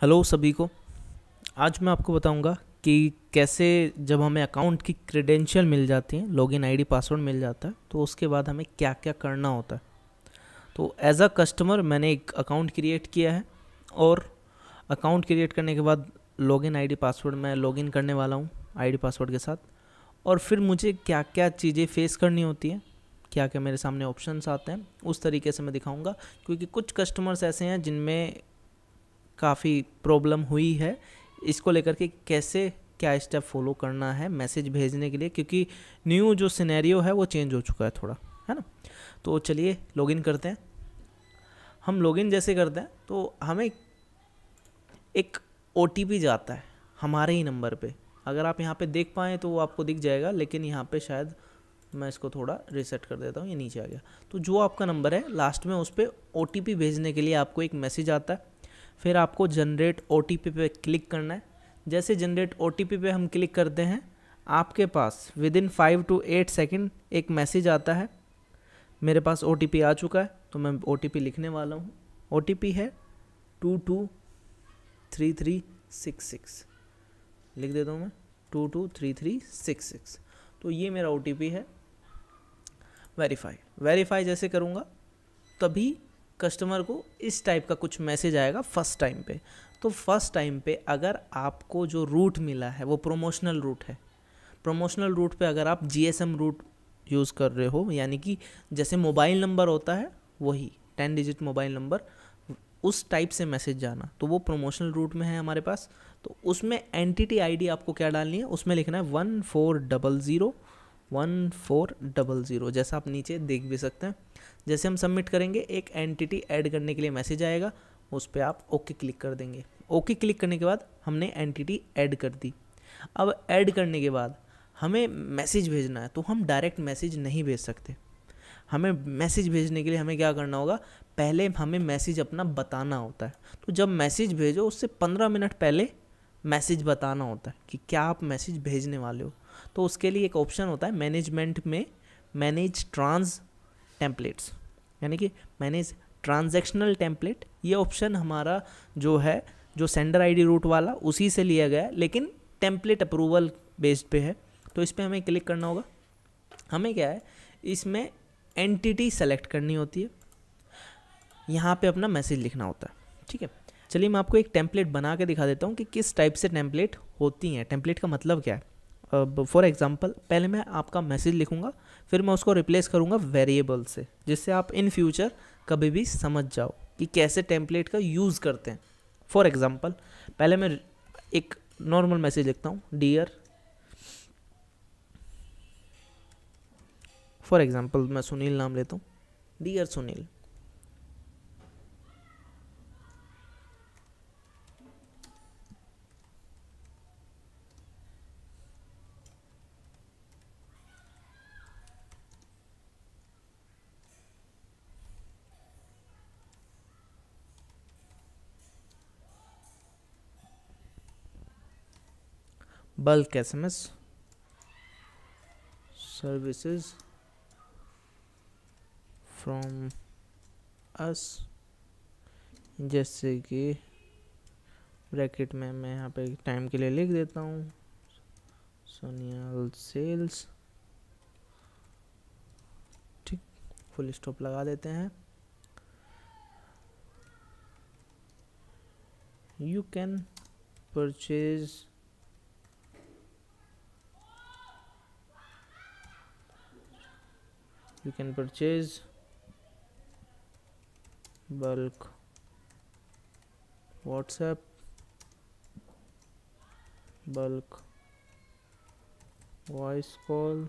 Hello सभी को। आज मैं आपको बताऊंगा कि कैसे जब हमें अकाउंट की क्रेडेंशियल मिल जाती हैं, लॉगिन आईडी पासवर्ड मिल जाता है, तो उसके बाद हमें क्या क्या करना होता है। तो एज अ कस्टमर मैंने एक अकाउंट क्रिएट किया है और अकाउंट क्रिएट करने के बाद लॉगिन आईडी पासवर्ड मैं लॉगिन करने वाला हूँ आईडी पासवर्ड के साथ। और फिर मुझे क्या क्या चीज़ें फेस करनी होती हैं, क्या क्या मेरे सामने ऑप्शंस आते हैं, उस तरीके से मैं दिखाऊंगा। क्योंकि कुछ कस्टमर्स ऐसे हैं जिनमें काफ़ी प्रॉब्लम हुई है इसको लेकर के कैसे क्या स्टेप फॉलो करना है मैसेज भेजने के लिए, क्योंकि न्यू जो सिनेरियो है वो चेंज हो चुका है थोड़ा, है ना। तो चलिए लॉगिन करते हैं। हम लॉगिन जैसे करते हैं तो हमें एक ओ जाता है हमारे ही नंबर पे। अगर आप यहाँ पे देख पाएँ तो वो आपको दिख जाएगा, लेकिन यहाँ पे शायद मैं इसको थोड़ा रिसेट कर देता हूँ, ये नीचे आ गया। तो जो आपका नंबर है लास्ट में उस पर ओ भेजने के लिए आपको एक मैसेज आता है। फिर आपको जनरेट ओ पे क्लिक करना है। जैसे जनरेट ओ पे हम क्लिक करते हैं, आपके पास विद इन 5 to 8 सेकेंड एक मैसेज आता है। मेरे पास ओ आ चुका है तो मैं ओ लिखने वाला हूँ। ओ है 223366, लिख देता हूँ मैं 223366। तो ये मेरा ओ है। वेरीफाई जैसे करूँगा तभी कस्टमर को इस टाइप का कुछ मैसेज आएगा फर्स्ट टाइम पे। तो फर्स्ट टाइम पे अगर आपको जो रूट मिला है वो प्रोमोशनल रूट है, प्रोमोशनल रूट पे अगर आप जीएसएम रूट यूज़ कर रहे हो, यानी कि जैसे मोबाइल नंबर होता है वही 10 डिजिट मोबाइल नंबर, उस टाइप से मैसेज जाना, तो वो प्रोमोशनल रूट में है हमारे पास। तो उसमें एंटिटी आईडी आपको क्या डालनी है, उसमें लिखना है 1400 जैसा आप नीचे देख भी सकते हैं। जैसे हम सबमिट करेंगे एक एंटिटी ऐड करने के लिए मैसेज आएगा, उस पर आप ओके क्लिक कर देंगे। ओके क्लिक करने के बाद हमने एंटिटी ऐड कर दी। अब ऐड करने के बाद हमें मैसेज भेजना है, तो हम डायरेक्ट मैसेज नहीं भेज सकते। हमें मैसेज भेजने के लिए हमें क्या करना होगा, पहले हमें मैसेज अपना बताना होता है। तो जब मैसेज भेजो उससे 15 मिनट पहले मैसेज बताना होता है कि क्या आप मैसेज भेजने वाले हो। तो उसके लिए एक ऑप्शन होता है मैनेजमेंट में, मैनेज ट्रांस टेम्पलेट्स, यानी कि मैनेज ट्रांजैक्शनल टेम्पलेट। ये ऑप्शन हमारा जो है, जो सेंडर आईडी रूट वाला उसी से लिया गया है, लेकिन टेम्पलेट अप्रूवल बेस्ड पे है। तो इस पर हमें क्लिक करना होगा। हमें क्या है, इसमें एंटिटी सेलेक्ट करनी होती है, यहाँ पे अपना मैसेज लिखना होता है। ठीक है, चलिए मैं आपको एक टेम्पलेट बना के दिखा देता हूँ कि किस टाइप से टेम्पलेट होती हैं, टेम्पलेट का मतलब क्या है। अब फॉर एग्जांपल पहले मैं आपका मैसेज लिखूँगा, फिर मैं उसको रिप्लेस करूँगा वेरिएबल से, जिससे आप इन फ्यूचर कभी भी समझ जाओ कि कैसे टेम्पलेट का यूज़ करते हैं। फॉर एग्जांपल पहले मैं एक नॉर्मल मैसेज लिखता हूँ, डियर, फॉर एग्जांपल मैं सुनील नाम लेता हूँ, dear Sunil. Bulk SMS services from us, जैसे कि ब्रैकेट में मैं यहाँ पे टाइम के लिए लिख देता हूँ सोनियल सेल्स। ठीक, फुल स्टॉप लगा देते हैं। You can purchase bulk WhatsApp, bulk voice call,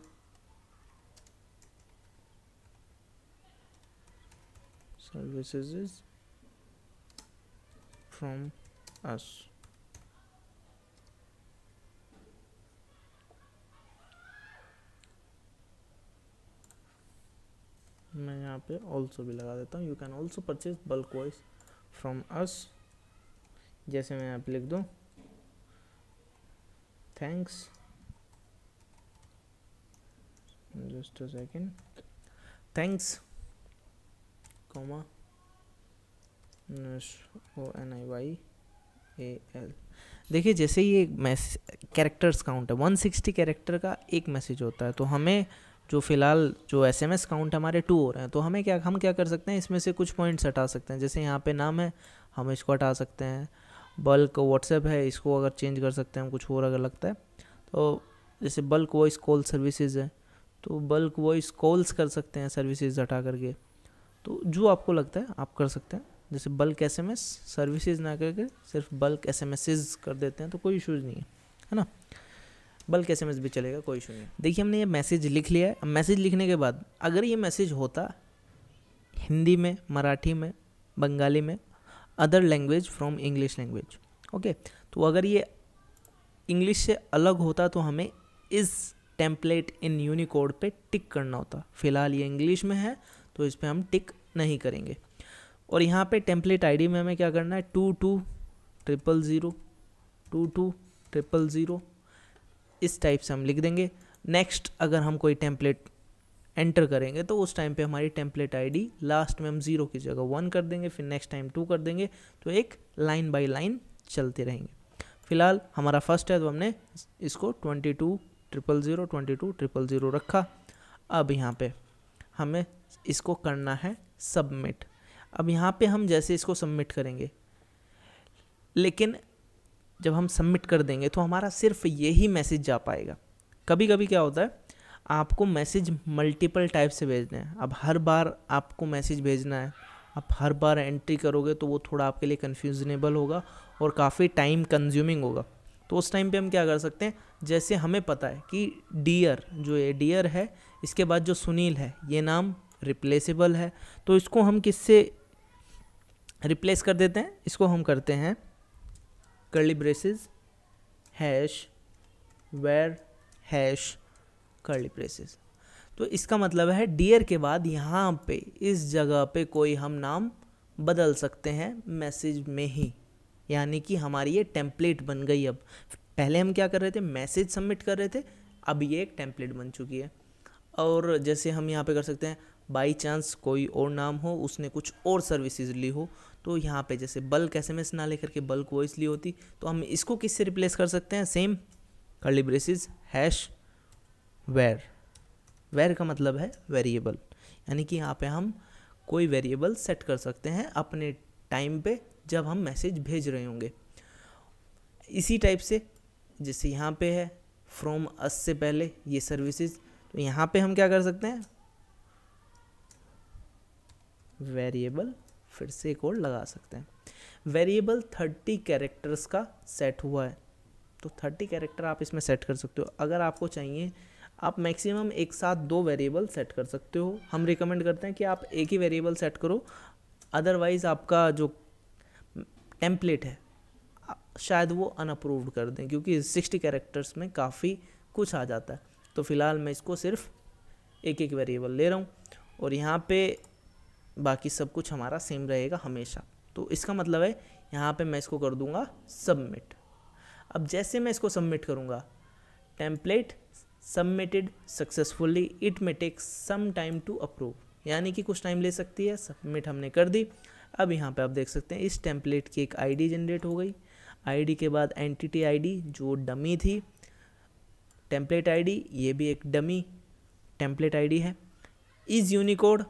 services from अस। मैं यहाँ पे ऑल्सो भी लगा देता हूँ, you can also purchase bulk voice from us. जैसे मैं यहाँ पे लिख दूँ thanks, just a second, thanks comma NIY AL। देखिए जैसे ये कैरेक्टर्स काउंट है, 160 कैरेक्टर का एक मैसेज होता है, तो हमें जो फ़िलहाल जो SMS काउंट हमारे 2 हो रहे हैं, तो हम क्या कर सकते हैं, इसमें से कुछ पॉइंट्स हटा सकते हैं। जैसे यहाँ पे नाम है, हम इसको हटा सकते हैं। बल्क व्हाट्सएप है, इसको अगर चेंज कर सकते हैं हम, कुछ और अगर लगता है तो। जैसे बल्क वॉइस कॉल सर्विसेज है, तो बल्क वॉइस कॉल्स कर सकते हैं सर्विसेज हटा करके। तो जो आपको लगता है आप कर सकते हैं। जैसे बल्क SMS सर्विसेज ना करके सिर्फ बल्क SMSs कर देते हैं, तो कोई इशूज़ नहीं है ना। बल्क SMS भी चलेगा, कोई इशू नहीं। देखिए हमने ये मैसेज लिख लिया है। अब मैसेज लिखने के बाद अगर ये मैसेज होता हिंदी में, मराठी में, बंगाली में, other language from English language, okay, तो अगर ये इंग्लिश से अलग होता तो हमें इस टेम्पलेट इन यूनिकोड पे टिक करना होता। फिलहाल ये इंग्लिश में है तो इस पर हम टिक नहीं करेंगे। और यहाँ पे टेम्पलेट आईडी में हमें क्या करना है, 220000 220000 इस टाइप से हम लिख देंगे। नेक्स्ट अगर हम कोई टेम्पलेट एंटर करेंगे तो उस टाइम पे हमारी टेम्पलेट आईडी लास्ट में हम 0 की जगह 1 कर देंगे, फिर नेक्स्ट टाइम 2 कर देंगे, तो एक लाइन बाय लाइन चलते रहेंगे। फिलहाल हमारा फर्स्ट है तो हमने इसको 220000 रखा। अब यहाँ पे हमें इसको करना है सबमिट। अब यहाँ पे हम जैसे इसको सबमिट करेंगे, लेकिन जब हम सबमिट कर देंगे तो हमारा सिर्फ यही मैसेज जा पाएगा। कभी कभी क्या होता है, आपको मैसेज मल्टीपल टाइप से भेजने हैं। अब हर बार आपको मैसेज भेजना है, आप हर बार एंट्री करोगे तो वो थोड़ा आपके लिए कन्फ्यूजनेबल होगा और काफ़ी टाइम कंज्यूमिंग होगा। तो उस टाइम पे हम क्या कर सकते हैं, जैसे हमें पता है कि डियर, जो ये डियर है, इसके बाद जो सुनील है, ये नाम रिप्लेसेबल है, तो इसको हम किससे रिप्लेस कर देते हैं, इसको हम करते हैं curly braces hash var hash curly braces. तो इसका मतलब है डियर के बाद यहाँ पे इस जगह पे कोई हम नाम बदल सकते हैं मैसेज में ही, यानी कि हमारी ये टेम्पलेट बन गई। अब पहले हम क्या कर रहे थे, मैसेज सबमिट कर रहे थे, अब ये एक टेम्पलेट बन चुकी है। और जैसे हम यहाँ पे कर सकते हैं, बाई चांस कोई और नाम हो, उसने कुछ और सर्विसेज ली हो, तो यहाँ पे जैसे बल्क SMS ना लेकर के बल्क वॉइस ली होती, तो हम इसको किससे रिप्लेस कर सकते हैं, same curly braces hash var. Var का मतलब है वेरिएबल, यानी कि यहाँ पे हम कोई वेरिएबल सेट कर सकते हैं अपने टाइम पे जब हम मैसेज भेज रहे होंगे। इसी टाइप से जैसे यहाँ पे है फ्रॉम अस से पहले ये सर्विसेज, तो यहाँ पे हम क्या कर सकते हैं, वेरिएबल, फिर से एक और लगा सकते हैं। वेरिएबल 30 कैरेक्टर्स का सेट हुआ है, तो 30 कैरेक्टर आप इसमें सेट कर सकते हो। अगर आपको चाहिए आप मैक्सिमम एक साथ 2 वेरिएबल सेट कर सकते हो। हम रिकमेंड करते हैं कि आप एक ही वेरिएबल सेट करो, अदरवाइज़ आपका जो टेम्पलेट है शायद वो अनअप्रूव्ड कर दें, क्योंकि 60 कैरेक्टर्स में काफ़ी कुछ आ जाता है। तो फ़िलहाल मैं इसको सिर्फ एक वेरिएबल ले रहा हूँ और यहाँ पे बाकी सब कुछ हमारा सेम रहेगा हमेशा। तो इसका मतलब है यहाँ पे मैं इसको कर दूँगा सबमिट। अब जैसे मैं इसको सबमिट करूँगा, template submitted successfully, it may take some time to approve, यानी कि कुछ टाइम ले सकती है। सबमिट हमने कर दी। अब यहाँ पे आप देख सकते हैं इस टेम्पलेट की एक आईडी जनरेट हो गई। आईडी के बाद एंटिटी आईडी जो डमी थी, टेम्पलेट आईडी ये भी एक डमी टेम्पलेट आईडी है। इज़ यूनिकोड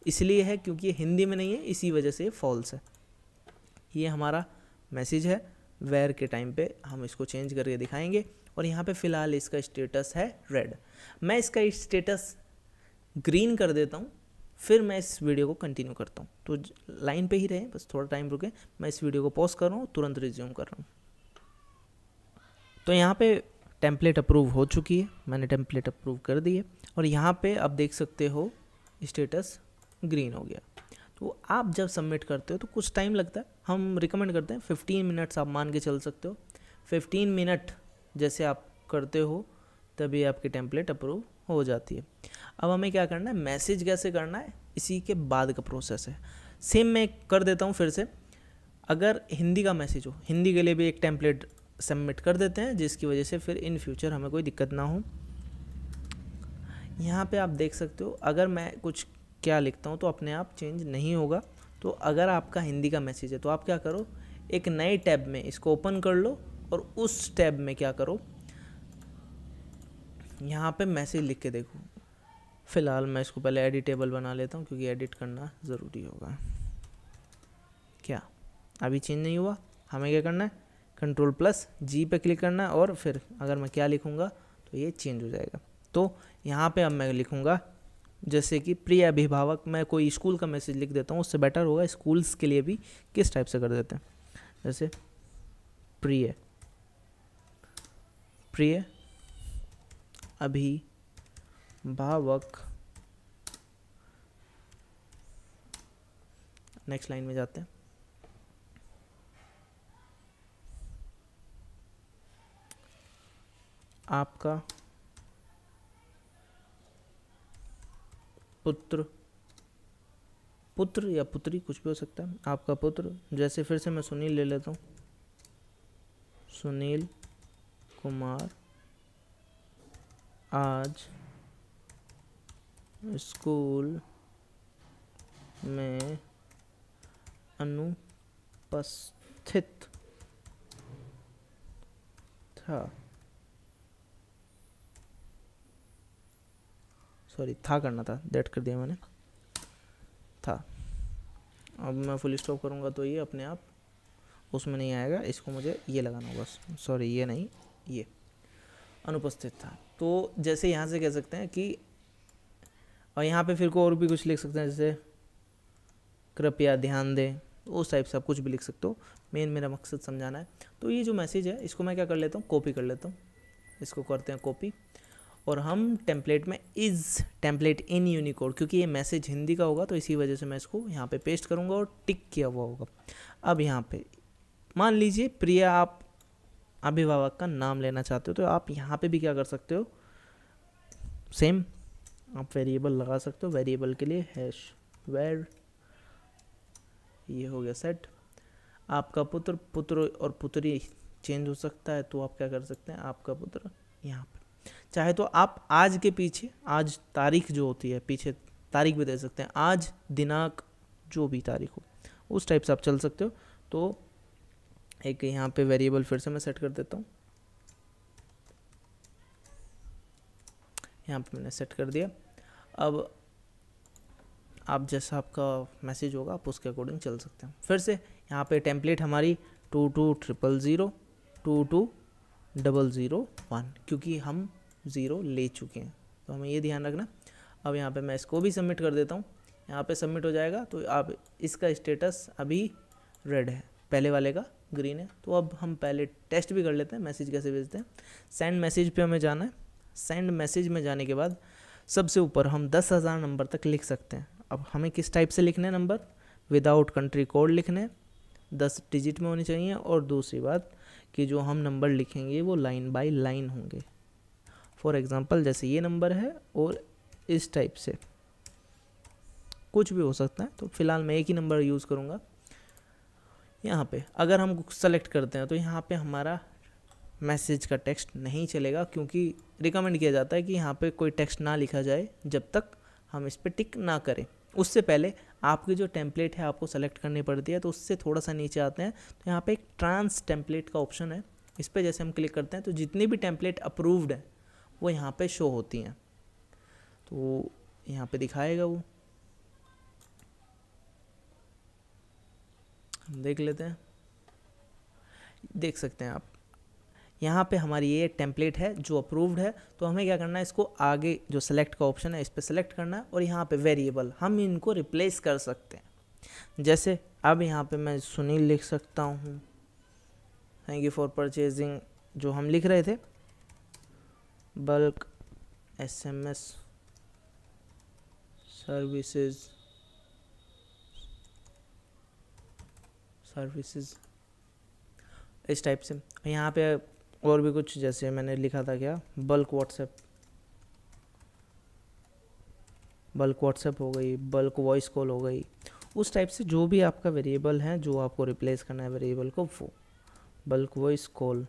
इसलिए है क्योंकि ये हिंदी में नहीं है, इसी वजह से फॉल्स है। ये हमारा मैसेज है, वेयर के टाइम पे हम इसको चेंज करके दिखाएंगे। और यहाँ पे फ़िलहाल इसका स्टेटस है रेड। मैं इसका स्टेटस ग्रीन कर देता हूँ, फिर मैं इस वीडियो को कंटिन्यू करता हूँ। तो लाइन पे ही रहें, बस थोड़ा टाइम रुकें। मैं इस वीडियो को पॉज कर रहा हूँ, तुरंत रिज्यूम कर रहा हूँ। तो यहाँ पे टेम्पलेट अप्रूव हो चुकी है, मैंने टेम्पलेट अप्रूव कर दी है और यहाँ पे आप देख सकते हो स्टेटस ग्रीन हो गया। तो आप जब सबमिट करते हो तो कुछ टाइम लगता है, हम रिकमेंड करते हैं 15 मिनट्स आप मान के चल सकते हो। 15 मिनट जैसे आप करते हो तभी आपकी टेम्पलेट अप्रूव हो जाती है। अब हमें क्या करना है, मैसेज कैसे करना है, इसी के बाद का प्रोसेस है। सेम मैं कर देता हूँ फिर से। अगर हिंदी का मैसेज हो, हिंदी के लिए भी एक टेम्पलेट सबमिट कर देते हैं, जिसकी वजह से फिर इन फ्यूचर हमें कोई दिक्कत ना हो। यहाँ पे आप देख सकते हो, अगर मैं कुछ क्या लिखता हूँ तो अपने आप चेंज नहीं होगा। तो अगर आपका हिंदी का मैसेज है तो आप क्या करो, एक नए टैब में इसको ओपन कर लो और उस टैब में क्या करो, यहाँ पे मैसेज लिख के देखो। फ़िलहाल मैं इसको पहले एडिटेबल बना लेता हूँ क्योंकि एडिट करना ज़रूरी होगा। क्या अभी चेंज नहीं हुआ? हमें क्या करना है, Ctrl+G पे क्लिक करना है और फिर अगर मैं क्या लिखूँगा तो ये चेंज हो जाएगा। तो यहाँ पे अब मैं लिखूँगा जैसे कि प्रिय अभिभावक, मैं कोई स्कूल का मैसेज लिख देता हूँ, उससे बेटर होगा स्कूल्स के लिए भी किस टाइप से कर देते हैं, जैसे प्रिय अभिभावक। नेक्स्ट लाइन में जाते हैं। आपका पुत्र या पुत्री कुछ भी हो सकता है, आपका पुत्र, जैसे फिर से मैं सुनील ले लेता हूँ, सुनील कुमार आज स्कूल में अनुपस्थित था, सॉरी था करना था, दैट कर दिया मैंने, था। अब मैं फुल स्टॉप करूँगा तो ये अपने आप उसमें नहीं आएगा, इसको मुझे ये लगाना होगा, सॉरी ये नहीं, ये अनुपस्थित था। तो जैसे यहाँ से कह सकते हैं कि, और यहाँ पे फिर को और भी कुछ लिख सकते हैं, जैसे कृपया ध्यान दें, उस टाइप से आप कुछ भी लिख सकते हो। मेन मेरा मकसद समझाना है। तो ये जो मैसेज है इसको मैं क्या कर लेता हूँ, कॉपी कर लेता हूँ, इसको करते हैं कॉपी, और हम टेम्पलेट में इज़ टेम्पलेट इन यूनिकोड, क्योंकि ये मैसेज हिंदी का होगा तो इसी वजह से मैं इसको यहाँ पे पेस्ट करूँगा और टिक किया हुआ होगा। अब यहाँ पे मान लीजिए प्रिया आप अभिभावक का नाम लेना चाहते हो, तो आप यहाँ पे भी क्या कर सकते हो, सेम आप वेरिएबल लगा सकते हो। वेरिएबल के लिए #var, ये हो गया सेट। आपका पुत्र और पुत्री चेंज हो सकता है, तो आप क्या कर सकते हैं, आपका पुत्र यहाँ पे, चाहे तो आप आज के पीछे, आज तारीख जो होती है पीछे तारीख भी दे सकते हैं, आज दिनांक जो भी तारीख हो उस टाइप से आप चल सकते हो। तो एक यहाँ पे वेरिएबल फिर से मैं सेट कर देता हूँ, यहाँ पे मैंने सेट कर दिया। अब आप जैसा आपका मैसेज होगा आप उसके अकॉर्डिंग चल सकते हैं। फिर से यहाँ पे टेम्पलेट हमारी 2200 22001, क्योंकि हम 0 ले चुके हैं, तो हमें ये ध्यान रखना। अब यहाँ पे मैं इसको भी सबमिट कर देता हूँ, यहाँ पे सबमिट हो जाएगा। तो आप इसका स्टेटस अभी रेड है, पहले वाले का ग्रीन है। तो अब हम पहले टेस्ट भी कर लेते हैं, मैसेज कैसे भेजते हैं। सेंड मैसेज पे हमें जाना है। सेंड मैसेज में जाने के बाद सबसे ऊपर हम 10,000 नंबर तक लिख सकते हैं। अब हमें किस टाइप से लिखने हैं नंबर, विदाउट कंट्री कोड लिखने, 10 डिजिट में होनी चाहिए। और दूसरी बात कि जो हम नंबर लिखेंगे वो लाइन बाय लाइन होंगे। फॉर एग्जांपल जैसे ये नंबर है और इस टाइप से कुछ भी हो सकता है, तो फिलहाल मैं एक ही नंबर यूज़ करूँगा। यहाँ पे अगर हम सेलेक्ट करते हैं तो यहाँ पे हमारा मैसेज का टेक्स्ट नहीं चलेगा, क्योंकि रिकमेंड किया जाता है कि यहाँ पे कोई टेक्स्ट ना लिखा जाए जब तक हम इस पर टिक ना करें। उससे पहले आपकी जो टेम्पलेट है आपको सेलेक्ट करनी पड़ती है, तो उससे थोड़ा सा नीचे आते हैं तो यहाँ पे एक ट्रांस टेम्पलेट का ऑप्शन है, इस पर जैसे हम क्लिक करते हैं तो जितनी भी टेम्पलेट अप्रूव्ड है वो यहाँ पे शो होती हैं। तो यहाँ पे दिखाएगा वो, हम देख लेते हैं, देख सकते हैं आप यहाँ पे हमारी ये टेम्पलेट है जो अप्रूव्ड है। तो हमें क्या करना है, इसको आगे जो सेलेक्ट का ऑप्शन है इस पर सेलेक्ट करना है, और यहाँ पे वेरिएबल हम इनको रिप्लेस कर सकते हैं। जैसे अब यहाँ पे मैं सुनील लिख सकता हूँ, थैंक यू फॉर परचेजिंग, जो हम लिख रहे थे बल्क SMS सर्विसेज इस टाइप से। यहाँ पे और भी कुछ, जैसे मैंने लिखा था क्या, बल्क व्हाट्सएप हो गई, बल्क वॉइस कॉल हो गई, उस टाइप से जो भी आपका वेरिएबल है जो आपको रिप्लेस करना है वेरिएबल को, वो बल्क वॉइस कॉल।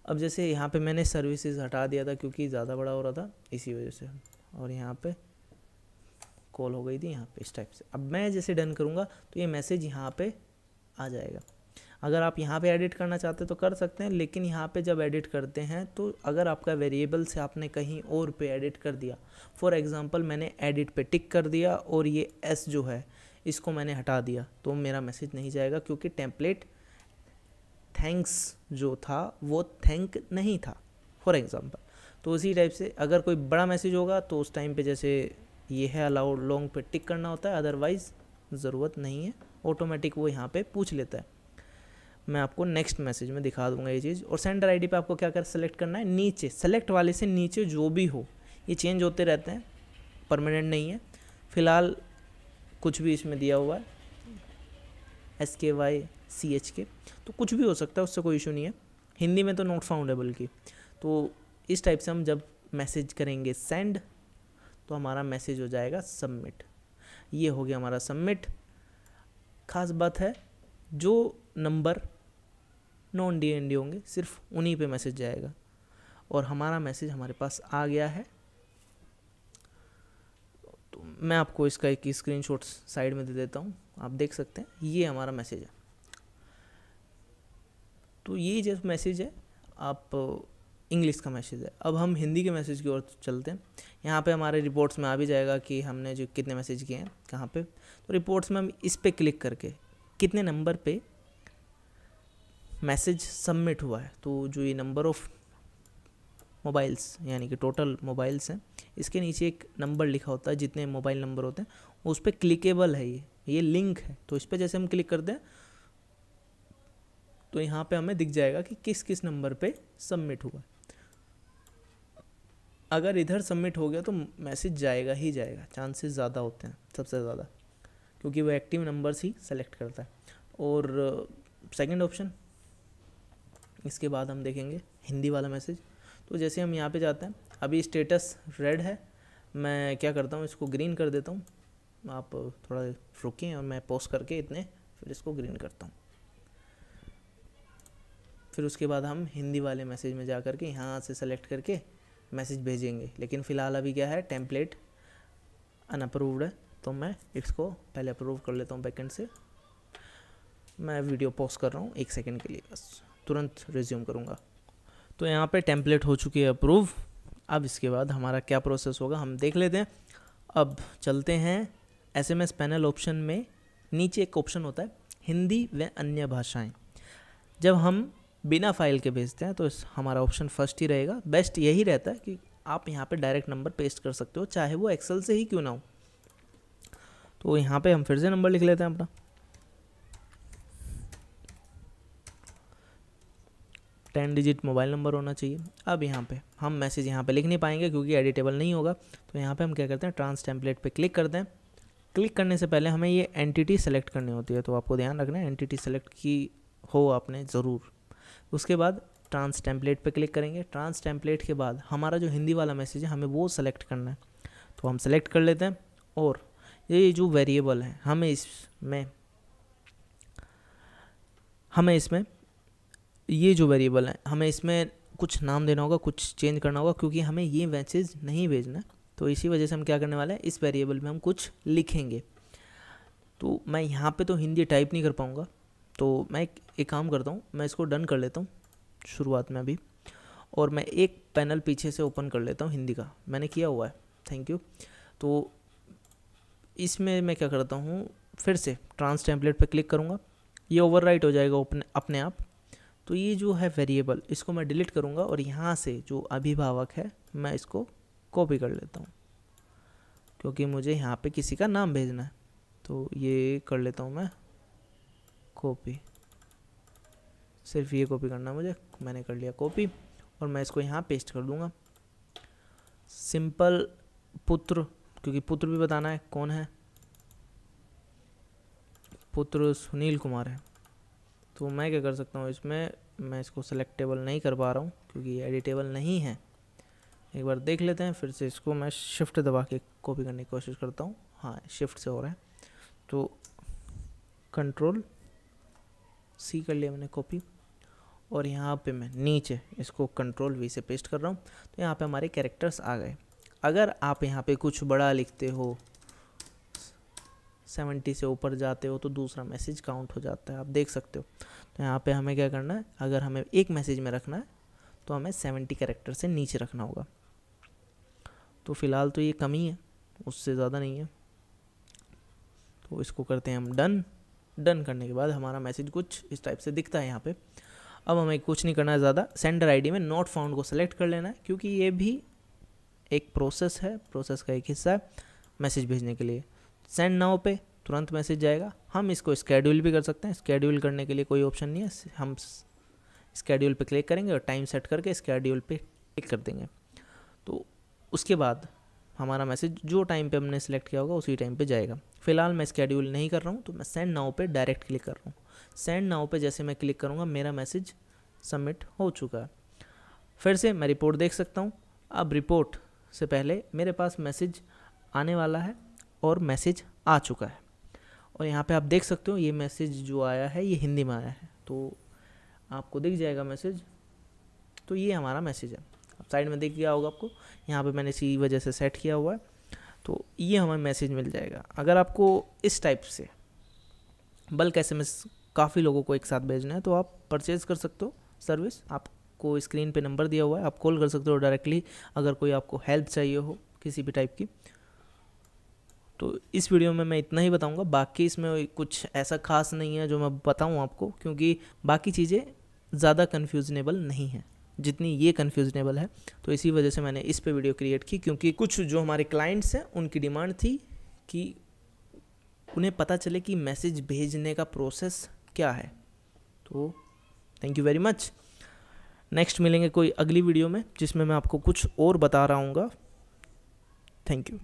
अब जैसे यहाँ पे मैंने सर्विसेज हटा दिया था क्योंकि ज़्यादा बड़ा हो रहा था इसी वजह से, और यहाँ पे कॉल हो गई थी यहाँ पे इस टाइप से। अब मैं जैसे डन करूँगा तो ये मैसेज यहाँ पे आ जाएगा। अगर आप यहाँ पे एडिट करना चाहते तो कर सकते हैं, लेकिन यहाँ पे जब एडिट करते हैं तो अगर आपका वेरिएबल से आपने कहीं और पे एडिट कर दिया, फॉर एग्जांपल मैंने एडिट पे टिक कर दिया और ये एस जो है इसको मैंने हटा दिया, तो मेरा मैसेज नहीं जाएगा, क्योंकि टेम्पलेट थैंक्स जो था वो थैंक नहीं था फॉर एग्जांपल। तो उसी टाइप से अगर कोई बड़ा मैसेज होगा तो उस टाइम पे जैसे ये है अलाउड लॉन्ग पे टिक करना होता है, अदरवाइज़ ज़रूरत नहीं है, ऑटोमेटिक वो यहाँ पे पूछ लेता है। मैं आपको नेक्स्ट मैसेज में दिखा दूंगा ये चीज़। और सेंडर आईडी पे आपको क्या कर सेलेक्ट करना है, नीचे सेलेक्ट वाले से नीचे जो भी हो, ये चेंज होते रहते हैं, परमानेंट नहीं है। फ़िलहाल कुछ भी इसमें दिया हुआ है SKYCH तो कुछ भी हो सकता है, उससे कोई इशू नहीं है। हिंदी में तो नॉट फाउंडेबल की। तो इस टाइप से हम जब मैसेज करेंगे सेंड तो हमारा मैसेज हो जाएगा सबमिट। ये हो गया हमारा सबमिट। खास बात है जो नंबर नॉन DND होंगे सिर्फ उन्हीं पे मैसेज जाएगा, और हमारा मैसेज हमारे पास आ गया है। तो मैं आपको इसका एक स्क्रीनशॉट साइड में दे देता हूँ, आप देख सकते हैं ये हमारा मैसेज है। तो ये जो मैसेज है आप इंग्लिश का मैसेज है। अब हम हिंदी के मैसेज की ओर चलते हैं। यहाँ पे हमारे रिपोर्ट्स में आ भी जाएगा कि हमने जो कितने मैसेज किए हैं कहाँ पे। तो रिपोर्ट्स में हम इस पे क्लिक करके कितने नंबर पे मैसेज सबमिट हुआ है, तो जो ये नंबर ऑफ मोबाइल्स यानी कि टोटल मोबाइल्स हैं, इसके नीचे एक नंबर लिखा होता है, जितने मोबाइल नंबर होते हैं उस पर क्लिकेबल है, ये लिंक है। तो इस पर जैसे हम क्लिक करते हैं तो यहाँ पे हमें दिख जाएगा कि किस किस नंबर पे सबमिट हुआ। अगर इधर सबमिट हो गया तो मैसेज जाएगा ही जाएगा, चांसेस ज़्यादा होते हैं, सबसे ज़्यादा, क्योंकि वो एक्टिव नंबर्स ही सेलेक्ट करता है। और सेकंड ऑप्शन, इसके बाद हम देखेंगे हिंदी वाला मैसेज। तो जैसे हम यहाँ पे जाते हैं, अभी स्टेटस रेड है, मैं क्या करता हूँ इसको ग्रीन कर देता हूँ। आप थोड़ा रुकें और मैं पॉज करके इतने फिर इसको ग्रीन करता हूँ। फिर उसके बाद हम हिंदी वाले मैसेज में जा कर के यहाँ से सेलेक्ट करके मैसेज भेजेंगे। लेकिन फ़िलहाल अभी क्या है, टेम्पलेट अनअप्रूव्ड है, तो मैं इसको पहले अप्रूव कर लेता हूँ बैकएंड से। मैं वीडियो पॉज कर रहा हूँ 1 सेकंड के लिए, बस तुरंत रिज्यूम करूँगा। तो यहाँ पे टेम्पलेट हो चुकी है अप्रूव। अब इसके बाद हमारा क्या प्रोसेस होगा हम देख लेते हैं। अब चलते हैं SMS पैनल ऑप्शन में, नीचे एक ऑप्शन होता है हिंदी व अन्य भाषाएं। जब हम बिना फाइल के भेजते हैं तो हमारा ऑप्शन फर्स्ट ही रहेगा। बेस्ट यही रहता है कि आप यहाँ पे डायरेक्ट नंबर पेस्ट कर सकते हो, चाहे वो एक्सेल से ही क्यों ना हो। तो यहाँ पे हम फिर से नंबर लिख लेते हैं अपना, 10 डिजिट मोबाइल नंबर होना चाहिए। अब यहाँ पे हम मैसेज यहाँ पे लिख नहीं पाएंगे क्योंकि एडिटेबल नहीं होगा। तो यहाँ पे हम क्या करते हैं, ट्रांस टेम्पलेट पे क्लिक करते हैं। क्लिक करने से पहले हमें ये एंटिटी सेलेक्ट करनी होती है, तो आपको ध्यान रखना है एंटिटी सेलेक्ट की हो आपने ज़रूर। उसके बाद ट्रांस टेम्पलेट पे क्लिक करेंगे। ट्रांस टेम्पलेट के बाद हमारा जो हिंदी वाला मैसेज है हमें वो सेलेक्ट करना है, तो हम सेलेक्ट कर लेते हैं। और ये जो वेरिएबल है हमें इसमें ये जो वेरिएबल है हमें इसमें कुछ नाम देना होगा, कुछ चेंज करना होगा, क्योंकि हमें ये मैसेज नहीं भेजना है। तो इसी वजह से हम क्या करने वाले हैं, इस वेरिएबल में हम कुछ लिखेंगे। तो मैं यहाँ पे तो हिंदी टाइप नहीं कर पाऊँगा, तो मैं एक काम करता हूँ, मैं इसको डन कर लेता हूँ शुरुआत में अभी, और मैं एक पैनल पीछे से ओपन कर लेता हूँ हिंदी का, मैंने किया हुआ है, थैंक यू। तो इसमें मैं क्या करता हूँ, फिर से ट्रांस टेम्पलेट पे क्लिक करूँगा, ये ओवरराइट हो जाएगा अपने आप। तो ये जो है वेरिएबल इसको मैं डिलीट करूँगा, और यहाँ से जो अभिभावक है मैं इसको कॉपी कर लेता हूँ, क्योंकि मुझे यहाँ पे किसी का नाम भेजना है। तो ये कर लेता हूँ मैं कॉपी, सिर्फ ये कॉपी करना है मुझे, मैंने कर लिया कॉपी, और मैं इसको यहाँ पेस्ट कर दूँगा। सिंपल पुत्र, क्योंकि पुत्र भी बताना है कौन है, पुत्र सुनील कुमार है। तो मैं क्या कर सकता हूँ, इसमें मैं इसको सेलेक्टेबल नहीं कर पा रहा हूँ क्योंकि ये एडिटेबल नहीं है। एक बार देख लेते हैं, फिर से इसको मैं शिफ्ट दबा के कॉपी करने की कोशिश करता हूँ। हाँ, शिफ्ट से हो रहा है, तो Ctrl+C कर लिया मैंने कॉपी, और यहाँ पे मैं नीचे इसको Ctrl+V से पेस्ट कर रहा हूँ। तो यहाँ पे हमारे कैरेक्टर्स आ गए। अगर आप यहाँ पे कुछ बड़ा लिखते हो, 70 से ऊपर जाते हो तो दूसरा मैसेज काउंट हो जाता है, आप देख सकते हो। तो यहाँ पे हमें क्या करना है, अगर हमें एक मैसेज में रखना है तो हमें 70 कैरेक्टर से नीचे रखना होगा। तो फ़िलहाल तो ये कम ही है, उससे ज़्यादा नहीं है। तो इसको करते हैं हम डन। डन करने के बाद हमारा मैसेज कुछ इस टाइप से दिखता है यहाँ पे। अब हमें कुछ नहीं करना है ज़्यादा, सेंडर आईडी में नॉट फाउंड को सेलेक्ट कर लेना है, क्योंकि ये भी एक प्रोसेस है, प्रोसेस का एक हिस्सा है मैसेज भेजने के लिए। सेंड नाउ पे तुरंत मैसेज जाएगा। हम इसको स्केड्यूल भी कर सकते हैं, स्केड्यूल करने के लिए कोई ऑप्शन नहीं है, हम स्केड्यूल पे क्लिक करेंगे और टाइम सेट करके स्केड्यूल पे क्लिक कर देंगे। तो उसके बाद हमारा मैसेज जो टाइम पे हमने सेलेक्ट किया होगा उसी टाइम पे जाएगा। फिलहाल मैं स्केड्यूल नहीं कर रहा हूँ, तो मैं सेंड नाउ पे डायरेक्ट क्लिक कर रहा हूँ। सेंड नाउ पे जैसे मैं क्लिक करूँगा मेरा मैसेज सबमिट हो चुका है। फिर से मैं रिपोर्ट देख सकता हूँ। अब रिपोर्ट से पहले मेरे पास मैसेज आने वाला है और मैसेज आ चुका है, और यहाँ पे आप देख सकते हो ये मैसेज जो आया है ये हिंदी में आया है, तो आपको दिख जाएगा मैसेज। तो ये हमारा मैसेज है, अब साइड में दिख गया होगा आपको, यहाँ पे मैंने इसी वजह से सेट किया हुआ है। तो ये हमें मैसेज मिल जाएगा। अगर आपको इस टाइप से बल्क SMS काफ़ी लोगों को एक साथ भेजना है तो आप परचेज़ कर सकते हो सर्विस। आपको स्क्रीन पे नंबर दिया हुआ है, आप कॉल कर सकते हो डायरेक्टली अगर कोई आपको हेल्प चाहिए हो किसी भी टाइप की। तो इस वीडियो में मैं इतना ही बताऊंगा, बाकी इसमें कुछ ऐसा खास नहीं है जो मैं बताऊं आपको, क्योंकि बाकी चीज़ें ज़्यादा कन्फ्यूजनेबल नहीं है जितनी ये कन्फ्यूजनेबल है। तो इसी वजह से मैंने इस पे वीडियो क्रिएट की, क्योंकि कुछ जो हमारे क्लाइंट्स हैं उनकी डिमांड थी कि उन्हें पता चले कि मैसेज भेजने का प्रोसेस क्या है। तो thank you very much. Next मिलेंगे कोई अगली वीडियो में जिसमें मैं आपको कुछ और बता रहा हूँगा। Thank you.